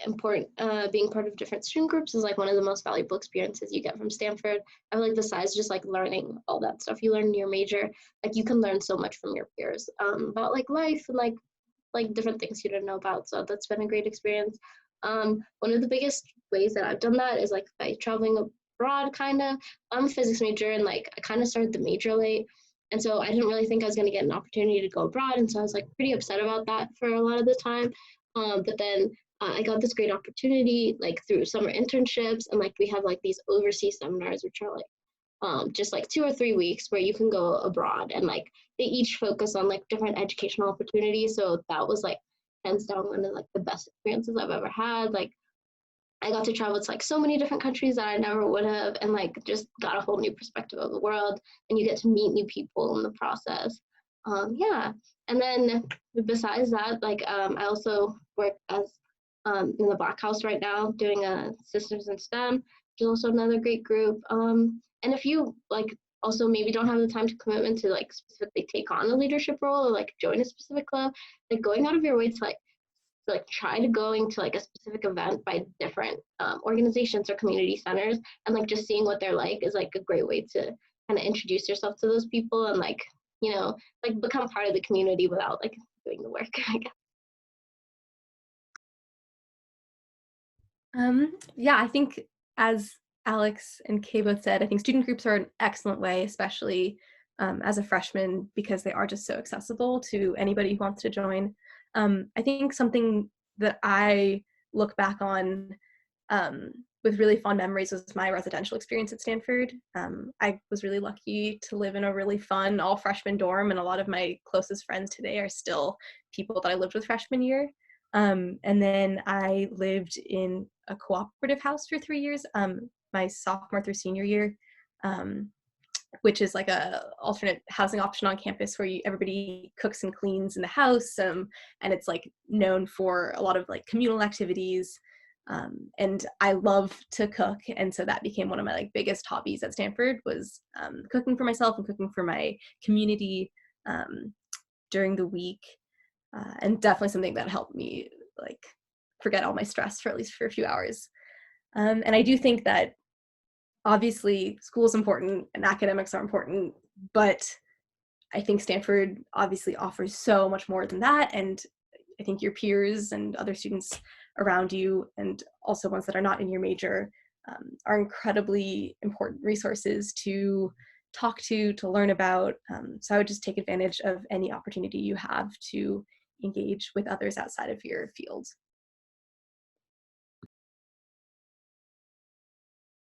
Speaker 3: being part of different student groups is like one of the most valuable experiences you get from Stanford. I feel like besides just like learning all that stuff you learn in your major, like you can learn so much from your peers about like life and like different things you didn't know about. So that's been a great experience. One of the biggest ways that I've done that is like by traveling abroad, kind of. I'm a physics major and like I kind of started the major late. And so I didn't really think I was going to get an opportunity to go abroad. And so I was like pretty upset about that for a lot of the time. But then I got this great opportunity like through summer internships. And like we have like these overseas seminars, which are like just like 2 or 3 weeks where you can go abroad and like they each focus on like different educational opportunities. So that was like hands down one of like the best experiences I've ever had. Like I got to travel to like so many different countries that I never would have and like just got a whole new perspective of the world and you get to meet new people in the process. Yeah. And then besides that, like I also work as in the Black House right now doing a Sisters in STEM, which is also another great group. And if you like also maybe don't have the time to commitment to like specifically take on a leadership role or like join a specific club, like going out of your way to like try to going to like a specific event by different organizations or community centers and like just seeing what they're like is like a great way to kind of introduce yourself to those people and like, you know, like become part of the community without like doing the work, I guess.
Speaker 4: Yeah, I think as Alex and Kay both said, I think student groups are an excellent way, especially as a freshman, because they are just so accessible to anybody who wants to join. I think something that I look back on with really fond memories was my residential experience at Stanford. I was really lucky to live in a really fun all freshman dorm, and a lot of my closest friends today are still people that I lived with freshman year. And then I lived in a cooperative house for 3 years, my sophomore through senior year, which is like a alternate housing option on campus where everybody cooks and cleans in the house, and it's like known for a lot of like communal activities. And I love to cook, and so that became one of my like biggest hobbies at Stanford was cooking for myself and cooking for my community during the week. And definitely something that helped me like forget all my stress for at least for a few hours. And I do think that obviously school is important and academics are important, but I think Stanford obviously offers so much more than that. And I think your peers and other students around you, and also ones that are not in your major, are incredibly important resources to talk to learn about. So I would just take advantage of any opportunity you have to engage with others outside of your field.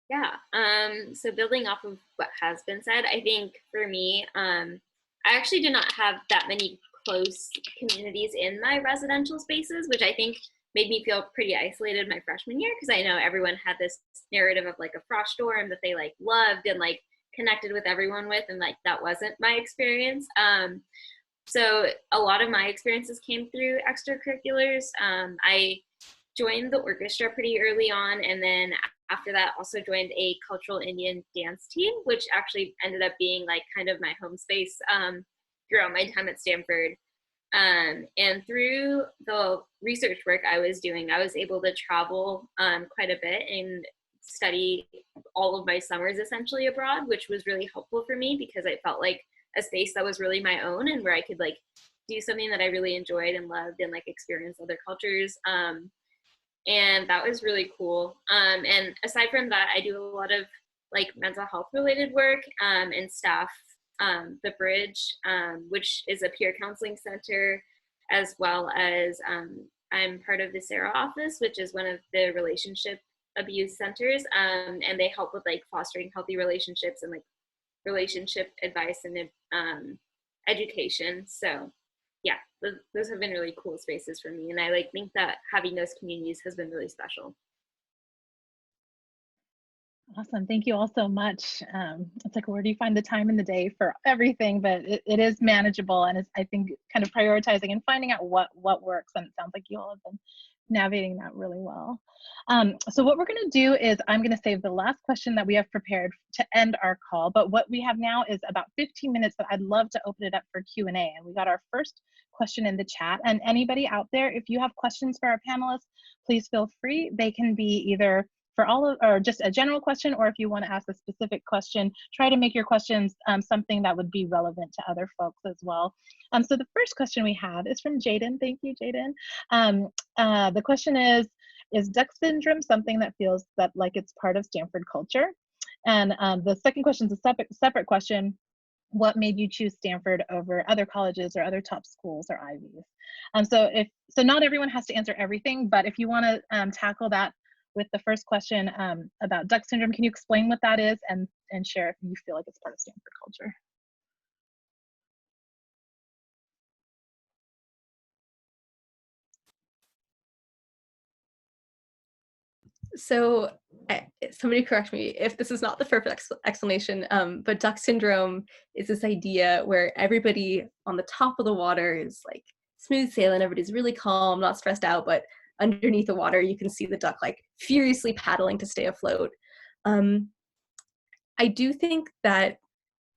Speaker 5: Yeah. So building off of what has been said, I think for me, I actually do not have that many close communities in my residential spaces, which I think made me feel pretty isolated my freshman year because I know everyone had this narrative of like a frosh dorm that they like loved and like connected with everyone with, and like that wasn't my experience. So a lot of my experiences came through extracurriculars. I joined the orchestra pretty early on, and then after that also joined a cultural Indian dance team, which actually ended up being like kind of my home space throughout my time at Stanford. And through the research work I was doing, I was able to travel quite a bit and study all of my summers essentially abroad, which was really helpful for me because I felt like a space that was really my own and where I could like do something that I really enjoyed and loved and like experience other cultures. And that was really cool. And aside from that, I do a lot of like mental health related work and staff the Bridge, which is a peer counseling center, as well as I'm part of the SARA office, which is one of the relationship abuse centers, and they help with like fostering healthy relationships and like relationship advice and education. So yeah, those have been really cool spaces for me, and I like think that having those communities has been really special.
Speaker 1: Awesome. Thank you all so much. It's like, where do you find the time in the day for everything? But it is manageable. And it's, I think, kind of prioritizing and finding out what works. And it sounds like you all have been navigating that really well. So what we're going to do is I'm going to save the last question that we have prepared to end our call. But what we have now is about 15 minutes that I'd love to open it up for Q&A. And we got our first question in the chat. And anybody out there, if you have questions for our panelists, please feel free. They can be either for all of, or just a general question, or if you want to ask a specific question, try to make your questions something that would be relevant to other folks as well. So the first question we have is from Jaden. Thank you, Jaden. The question is Duck syndrome something that feels that like it's part of Stanford culture? And the second question is a separate question. What made you choose Stanford over other colleges or other top schools or Ivies? So not everyone has to answer everything, but if you want to tackle that with the first question about Duck syndrome, can you explain what that is and share if you feel like it's part of Stanford culture?
Speaker 4: So somebody correct me if this is not the perfect explanation, but duck syndrome is this idea where everybody on the top of the water is like smooth sailing, everybody's really calm, not stressed out, but underneath the water you can see the duck like furiously paddling to stay afloat. I do think that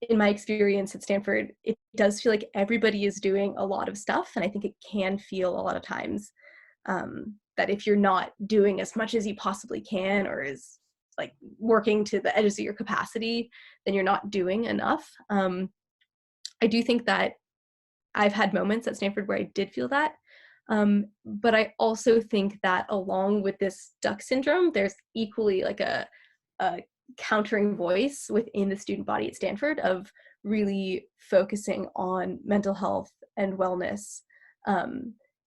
Speaker 4: in my experience at Stanford, it does feel like everybody is doing a lot of stuff, and I think it can feel a lot of times that if you're not doing as much as you possibly can, or is like working to the edges of your capacity, then you're not doing enough. I do think that I've had moments at Stanford where I did feel that, but I also think that along with this duck syndrome, there's equally like a countering voice within the student body at Stanford of really focusing on mental health and wellness.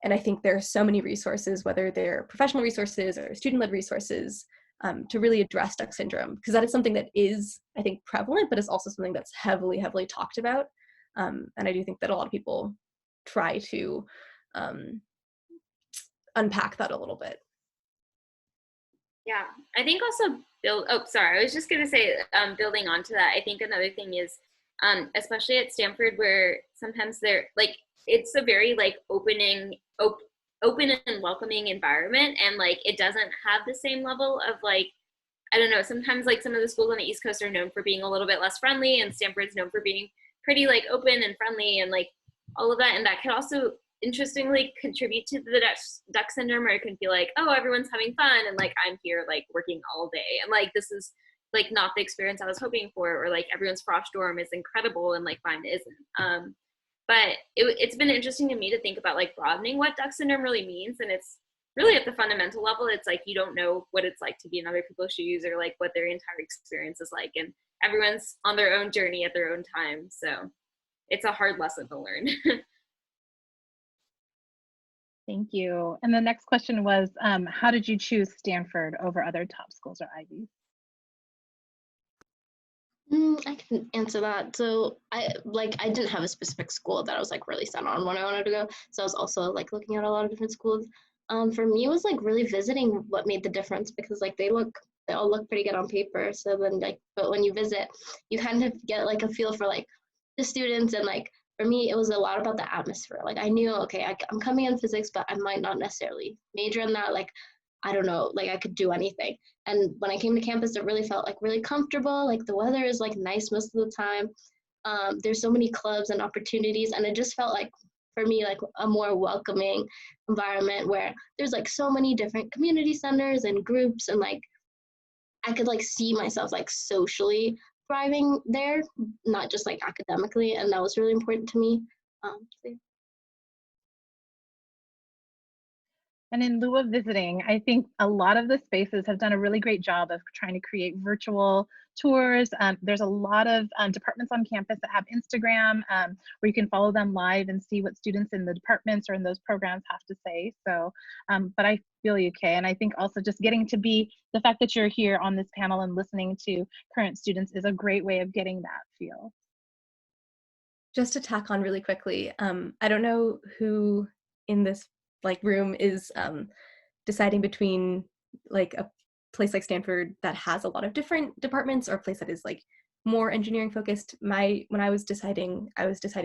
Speaker 4: And I think there are so many resources, whether they're professional resources or student-led resources, to really address Duck syndrome, because that is something that is, I think, prevalent, but it's also something that's heavily, heavily talked about. And I do think that a lot of people try to unpack that a little bit.
Speaker 5: Yeah, I think also I was just gonna say, building onto that, I think another thing is, especially at Stanford, where sometimes they're like, it's a very like open and welcoming environment, and like it doesn't have the same level of like, I don't know, sometimes like some of the schools on the East Coast are known for being a little bit less friendly, and Stanford's known for being pretty like open and friendly and like all of that, and that could also interestingly contribute to the duck syndrome, where it can feel like, oh, everyone's having fun and like I'm here like working all day and like this is like not the experience I was hoping for, or like everyone's frosh dorm is incredible and like mine isn't. But it's been interesting to me to think about like broadening what duck syndrome really means, and it's really at the fundamental level, it's like you don't know what it's like to be in other people's shoes or like what their entire experience is like, and everyone's on their own journey at their own time, so it's a hard lesson to learn.
Speaker 1: Thank you. And the next question was, how did you choose Stanford over other top schools or Ivies?
Speaker 3: I can answer that. So I didn't have a specific school that I was like really set on when I wanted to go. So I was also like looking at a lot of different schools. For me, it was like really visiting what made the difference, because like they all look pretty good on paper. So then like, but when you visit, you kind of get like a feel for like the students, and like for me, it was a lot about the atmosphere. Like I knew, okay, I'm coming in physics, but I might not necessarily major in that. Like, I don't know, like I could do anything. And when I came to campus, it really felt like really comfortable. Like the weather is like nice most of the time. There's so many clubs and opportunities, and it just felt like, for me, like a more welcoming environment where there's like so many different community centers and groups, and like I could like see myself like socially thriving there, not just like academically, and that was really important to me. So yeah.
Speaker 1: And in lieu of visiting, I think a lot of the spaces have done a really great job of trying to create virtual tours. There's a lot of departments on campus that have Instagram where you can follow them live and see what students in the departments or in those programs have to say. So, but I feel you, Kay. And I think also just getting to be, the fact that you're here on this panel and listening to current students is a great way of getting that feel.
Speaker 4: Just to tack on really quickly, I don't know who in this like room is deciding between like a place like Stanford that has a lot of different departments, or a place that is like more engineering focused. When I was deciding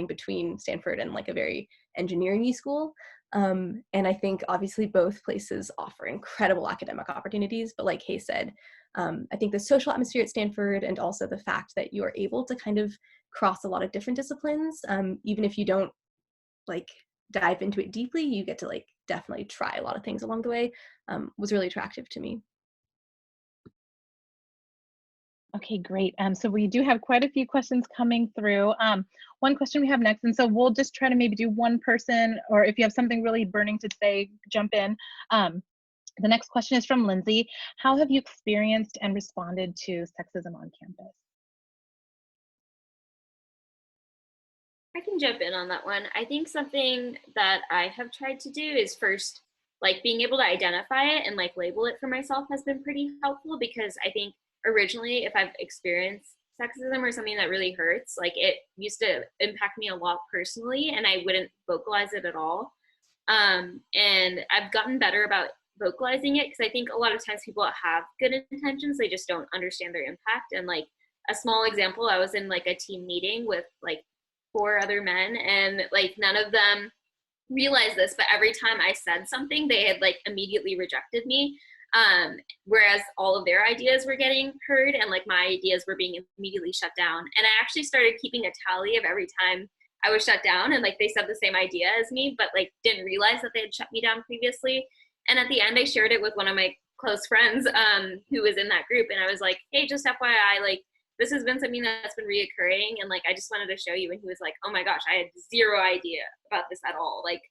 Speaker 4: between Stanford and like a very engineering-y school. And I think obviously both places offer incredible academic opportunities, but like Hay said, I think the social atmosphere at Stanford and also the fact that you are able to kind of cross a lot of different disciplines, even if you don't like dive into it deeply, you get to like definitely try a lot of things along the way, was really attractive to me.
Speaker 1: Okay, great. So we do have quite a few questions coming through. One question we have next, and so we'll just try to maybe do one person, or if you have something really burning to say, jump in. The next question is from Lindsay. How have you experienced and responded to sexism on campus?
Speaker 5: I can jump in on that one. I think something that I have tried to do is first, like being able to identify it and like label it for myself has been pretty helpful, because I think originally if I've experienced sexism or something that really hurts, like it used to impact me a lot personally and I wouldn't vocalize it at all. And I've gotten better about vocalizing it, because I think a lot of times people have good intentions, they just don't understand their impact. And like a small example, I was in like a team meeting with like 4 other men, and like none of them realized this, but every time I said something, they had like immediately rejected me. Whereas all of their ideas were getting heard and like my ideas were being immediately shut down. And I actually started keeping a tally of every time I was shut down and like they said the same idea as me, but like didn't realize that they had shut me down previously. And at the end, I shared it with one of my close friends who was in that group. And I was like, hey, just FYI, like this has been something that's been reoccurring. And like, I just wanted to show you. And he was like, oh my gosh, I had zero idea about this at all. Like,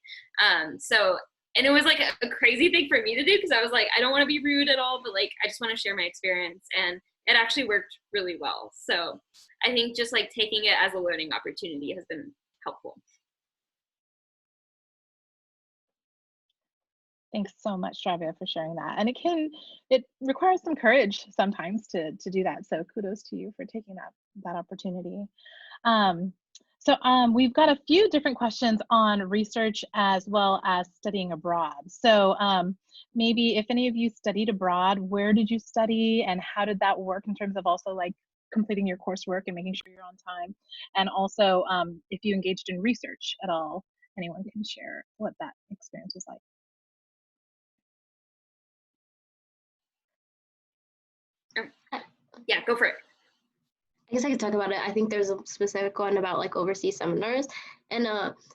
Speaker 5: so, and it was like a crazy thing for me to do, because I was like, I don't want to be rude at all, but like, I just want to share my experience. And it actually worked really well. So I think just like taking it as a learning opportunity has been helpful.
Speaker 1: Thanks so much, Stravia, for sharing that. And it requires some courage sometimes to do that. So kudos to you for taking that opportunity. We've got a few different questions on research as well as studying abroad. So maybe if any of you studied abroad, where did you study and how did that work in terms of also like completing your coursework and making sure you're on time? And also if you engaged in research at all, anyone can share what that experience was like.
Speaker 5: Yeah, go for it.
Speaker 3: I guess I could talk about it. I think there's a specific one about like overseas seminars. And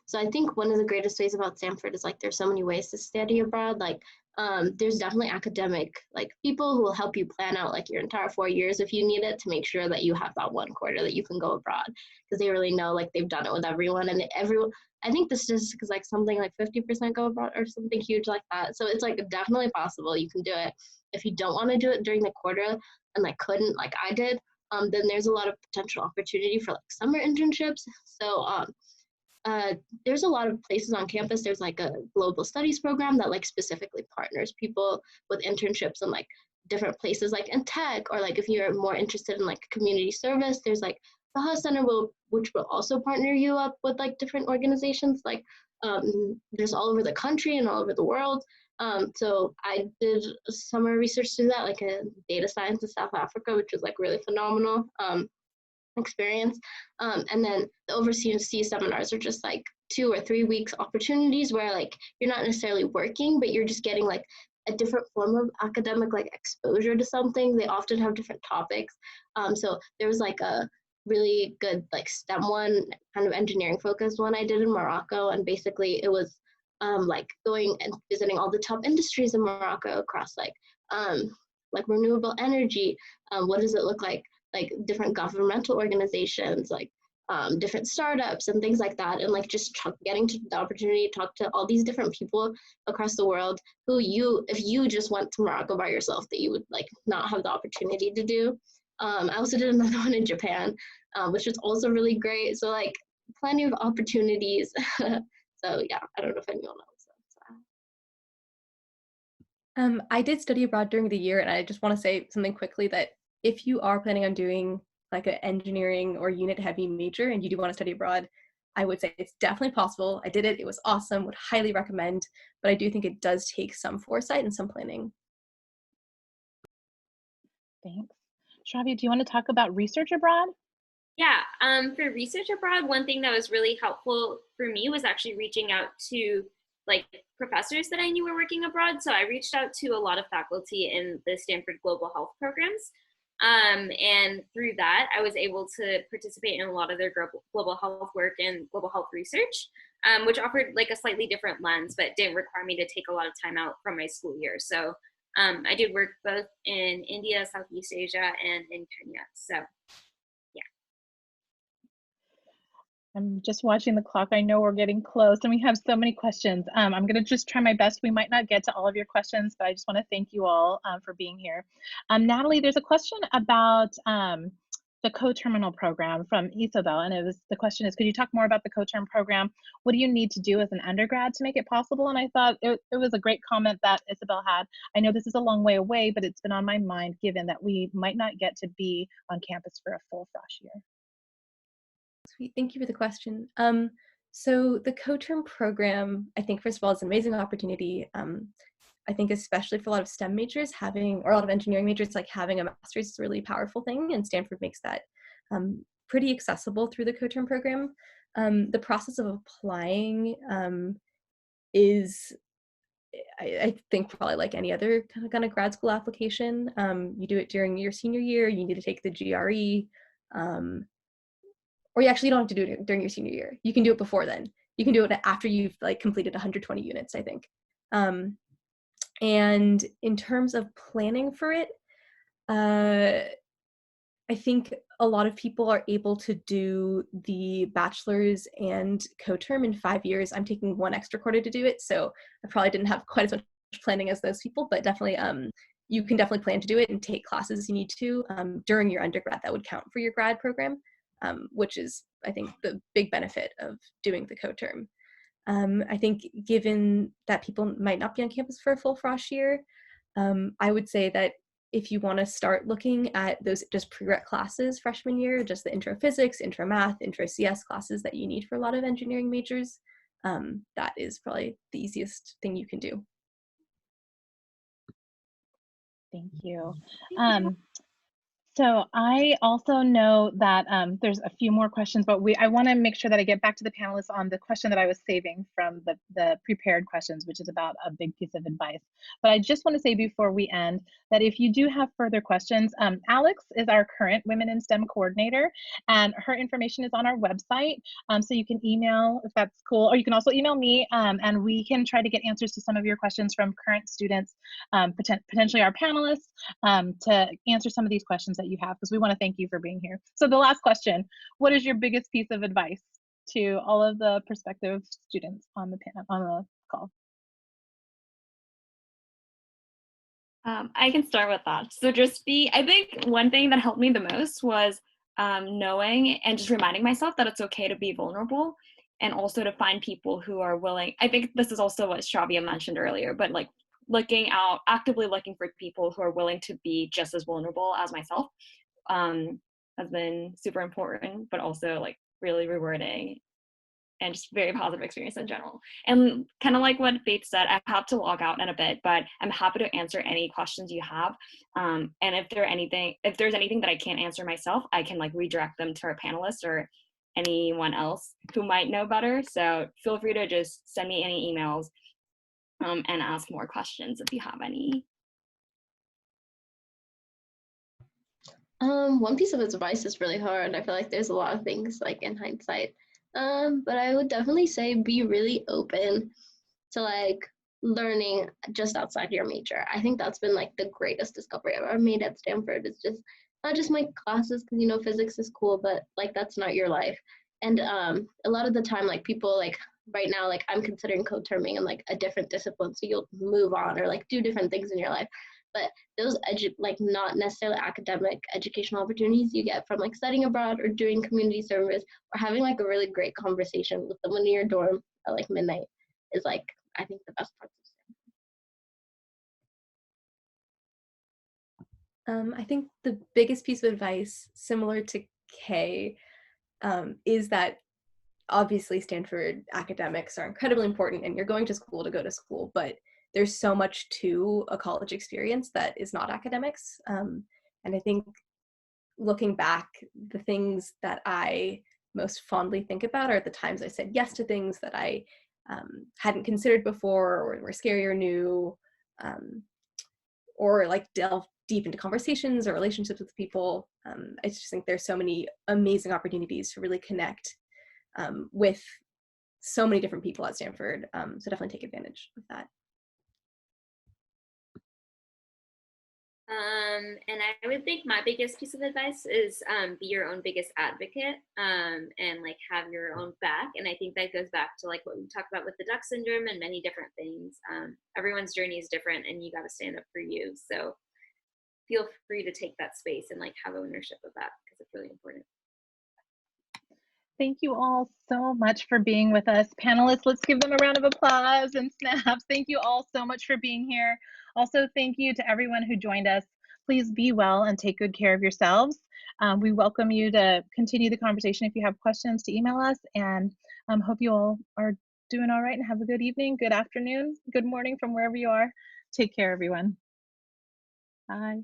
Speaker 3: so I think one of the greatest ways about Stanford is like there's so many ways to study abroad. Like there's definitely academic like people who will help you plan out like your entire 4 years if you need it, to make sure that you have that one quarter that you can go abroad, because they really know like they've done it with everyone, and everyone, I think the statistic is like something like 50% go abroad or something huge like that. So it's like definitely possible you can do it. If you don't want to do it during the quarter and like couldn't like I did, then there's a lot of potential opportunity for like summer internships. So there's a lot of places on campus. There's like a global studies program that like specifically partners people with internships in like different places, like in tech, or like if you're more interested in like community service, there's like the Haas Center which will also partner you up with like different organizations. Like there's all over the country and all over the world. So I did summer research through that, like a data science in South Africa, which was like really phenomenal experience. And then the overseas seminars are just like 2 or 3 weeks opportunities where like you're not necessarily working, but you're just getting like a different form of academic like exposure to something. They often have different topics. So there was like a really good like STEM one, kind of engineering focused one I did in Morocco, and basically it was like going and visiting all the top industries in Morocco across like renewable energy. What does it look like different governmental organizations, like different startups and things like that, and like just getting to the opportunity to talk to all these different people across the world who if you just went to Morocco by yourself, that you would like not have the opportunity to do. I also did another one in Japan, which was also really great. So like plenty of opportunities. So yeah, I don't know if anyone else.
Speaker 4: I did study abroad during the year, and I just want to say something quickly that if you are planning on doing like an engineering or unit heavy major and you do want to study abroad, I would say it's definitely possible. I did it. It was awesome. Would highly recommend. But I do think it does take some foresight and some planning.
Speaker 1: Thanks. Shravya, do you want to talk about research abroad?
Speaker 5: Yeah, for research abroad, one thing that was really helpful for me was actually reaching out to like professors that I knew were working abroad. So I reached out to a lot of faculty in the Stanford Global Health programs. And through that, I was able to participate in a lot of their global health work and global health research, which offered like a slightly different lens, but didn't require me to take a lot of time out from my school year. So I did work both in India, Southeast Asia, and in Kenya. So
Speaker 1: I'm just watching the clock. I know we're getting close and we have so many questions. I'm going to just try my best. We might not get to all of your questions, but I just want to thank you all for being here. Natalie, there's a question about the co-terminal program from Isabel, and the question is, could you talk more about the co-term program? What do you need to do as an undergrad to make it possible? And I thought it was a great comment that Isabel had. I know this is a long way away, but it's been on my mind given that we might not get to be on campus for a full fresh year.
Speaker 4: Sweet, thank you for the question. So the co-term program, I think, first of all, is an amazing opportunity. I think especially for a lot of STEM majors, or a lot of engineering majors, like having a master's is a really powerful thing, and Stanford makes that pretty accessible through the co-term program. The process of applying is, I think, probably like any other kind of grad school application. You do it during your senior year, you need to take the GRE, or you don't have to do it during your senior year. You can do it before then. You can do it after you've like completed 120 units, I think. And in terms of planning for it, I think a lot of people are able to do the bachelor's and co-term in 5 years. I'm taking one extra quarter to do it, so I probably didn't have quite as much planning as those people, but definitely you can definitely plan to do it and take classes as you need to during your undergrad. That would count for your grad program, which is, I think, the big benefit of doing the co-term. I think given that people might not be on campus for a full frosh year, I would say that if you want to start looking at those just prereq classes freshman year, just the intro physics, intro math, intro CS classes that you need for a lot of engineering majors, that is probably the easiest thing you can do.
Speaker 1: Thank you. So I also know that there's a few more questions, but I want to make sure that I get back to the panelists on the question that I was saving from the prepared questions, which is about a big piece of advice. But I just want to say before we end that if you do have further questions, Alex is our current Women in STEM coordinator, and her information is on our website. So you can email if that's cool, or you can also email me, and we can try to get answers to some of your questions from current students, potentially our panelists, to answer some of these questions that you have, because we want to thank you for being here. So the last question, what is your biggest piece of advice to all of the prospective students on the call?
Speaker 2: I can start with that. So I think one thing that helped me the most was knowing and just reminding myself that it's okay to be vulnerable, and also to find people who are willing. I think this is also what Shravya mentioned earlier, but like actively looking for people who are willing to be just as vulnerable as myself has been super important, but also like really rewarding and just very positive experience in general. And kind of like what Faith said, I have to log out in a bit, but I'm happy to answer any questions you have. And if there's anything that I can't answer myself, I can like redirect them to our panelists or anyone else who might know better. So feel free to just send me any emails and ask more questions if you have any.
Speaker 3: One piece of advice is really hard. I feel like there's a lot of things like in hindsight. But I would definitely say be really open to like learning just outside your major. I think that's been like the greatest discovery I've ever made at Stanford. It's just not just my classes, because physics is cool, but like that's not your life. And a lot of the time, like people like right now, like I'm considering co-terming in like a different discipline, so you'll move on or like do different things in your life. But those like not necessarily academic educational opportunities you get from like studying abroad or doing community service or having like a really great conversation with someone in your dorm at like midnight is like, I think, the best parts
Speaker 4: of I think the biggest piece of advice, similar to Kay, is that obviously Stanford academics are incredibly important and you're going to school to go to school, but there's so much to a college experience that is not academics. And I think looking back, the things that I most fondly think about are the times I said yes to things that I hadn't considered before, or were scary or new, or like delve deep into conversations or relationships with people. I just think there's so many amazing opportunities to really connect with so many different people at Stanford. So definitely take advantage of that.
Speaker 5: And I would think my biggest piece of advice is be your own biggest advocate, and like have your own back. And I think that goes back to like what we talked about with the duck syndrome and many different things. Everyone's journey is different, and you got to stand up for you. So feel free to take that space and like have ownership of that, because it's really important.
Speaker 1: Thank you all so much for being with us. Panelists, let's give them a round of applause and snaps. Thank you all so much for being here. Also, thank you to everyone who joined us. Please be well and take good care of yourselves. We welcome you to continue the conversation. If you have questions, to email us, and hope you all are doing all right and have a good evening, good afternoon, good morning from wherever you are. Take care, everyone. Bye.